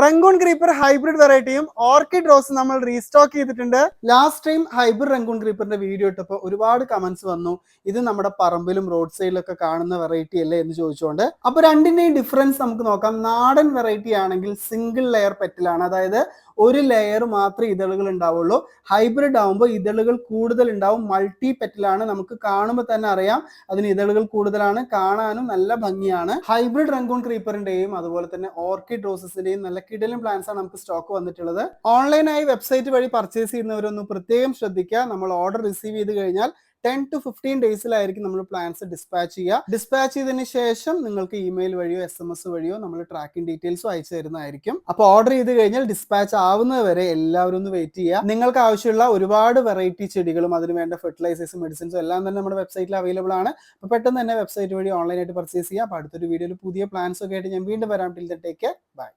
Rangoon creeper hybrid വെറൈറ്റിയും orchid rose നമ്മൾ restock ചെയ്തിട്ടുണ്ട്. ലാസ്റ്റ് ടൈം ഹൈബ്രിഡ് റംഗൂൺ ക്രീപ്പറിന്റെ വീഡിയോ ഇട്ടപ്പോൾ ഒരുപാട് കമന്റ്സ് വന്നു, ഇത് നമ്മുടെ പറമ്പിലും റോഡ് സൈഡിലൊക്കെ കാണുന്ന വെറൈറ്റി അല്ലേ എന്ന് ചോദിച്ചുകൊണ്ട്. അപ്പൊ രണ്ടിന്റെയും ഡിഫറൻസ് നമുക്ക് നോക്കാം. നാടൻ വെറൈറ്റി ആണെങ്കിൽ സിംഗിൾ ലെയർ പെറ്റലാണ്, അതായത് ഒരു ലെയർ മാത്രമേ ഇതളുകൾ ഉണ്ടാവുള്ളൂ. ഹൈബ്രിഡ് ആവുമ്പോൾ ഇതളുകൾ കൂടുതൽ ഉണ്ടാവും, മൾട്ടി പെറ്റലാണ്. നമുക്ക് കാണുമ്പോൾ തന്നെ അറിയാം അതിന് ഇതളുകൾ കൂടുതലാണ്, കാണാനും നല്ല ഭംഗിയാണ്. ഹൈബ്രിഡ് റംഗൂൺ ക്രീപ്പറിന്റെയും അതുപോലെ തന്നെ ഓർക്കിഡ് റോസസിന്റെയും നല്ല കിടിലൻ പ്ലാന്റ്സ് ആണ് നമുക്ക് സ്റ്റോക്ക് വന്നിട്ടുള്ളത്. ഓൺലൈനായി വെബ്സൈറ്റ് വഴി പർച്ചേസ് ചെയ്യുന്നവരൊന്നും പ്രത്യേകം ശ്രദ്ധിക്കുക. നമ്മൾ ഓർഡർ റിസീവ് ചെയ്ത് കഴിഞ്ഞാൽ 10 to 15 ഡേയ്സിലായിരിക്കും നമ്മൾ പ്ലാൻസ് ഡിസ്പാച്ച് ചെയ്യുക. ഡിസ്പാച്ച് ചെയ്തതിന് ശേഷം നിങ്ങൾക്ക് ഇമെയിൽ വഴിയോ SMS വഴിയോ നമ്മൾ ട്രാക്കിംഗ് ഡീറ്റെയിൽസും അയച്ചു തരുന്നതായിരിക്കും. അപ്പോൾ ഓർഡർ ചെയ്ത് കഴിഞ്ഞാൽ ഡിസ്പാച്ച് ആവുന്നത് വരെ എല്ലാവരും ഒന്ന് വെയിറ്റ് ചെയ്യുക. നിങ്ങൾക്ക് ആവശ്യമുള്ള ഒരുപാട് വെറൈറ്റി ചെടികളും അതിന് വേണ്ട ഫെർട്ടിലൈസേഴ്സും മെഡിസിൻസും എല്ലാം തന്നെ നമ്മുടെ വെബ്സൈറ്റിൽ അവൈലബിൾ ആണ്. അപ്പോൾ പെട്ടെന്ന് തന്നെ വെബ്സൈറ്റ് വഴി ഓൺലൈനായിട്ട് പർച്ചേസ് ചെയ്യുക. അപ്പോൾ അടുത്തൊരു വീഡിയോയിൽ പുതിയ പ്ലാൻസ് ഒക്കെ ആയിട്ട് ഞാൻ വീണ്ടും വരാം. Till then take care, by.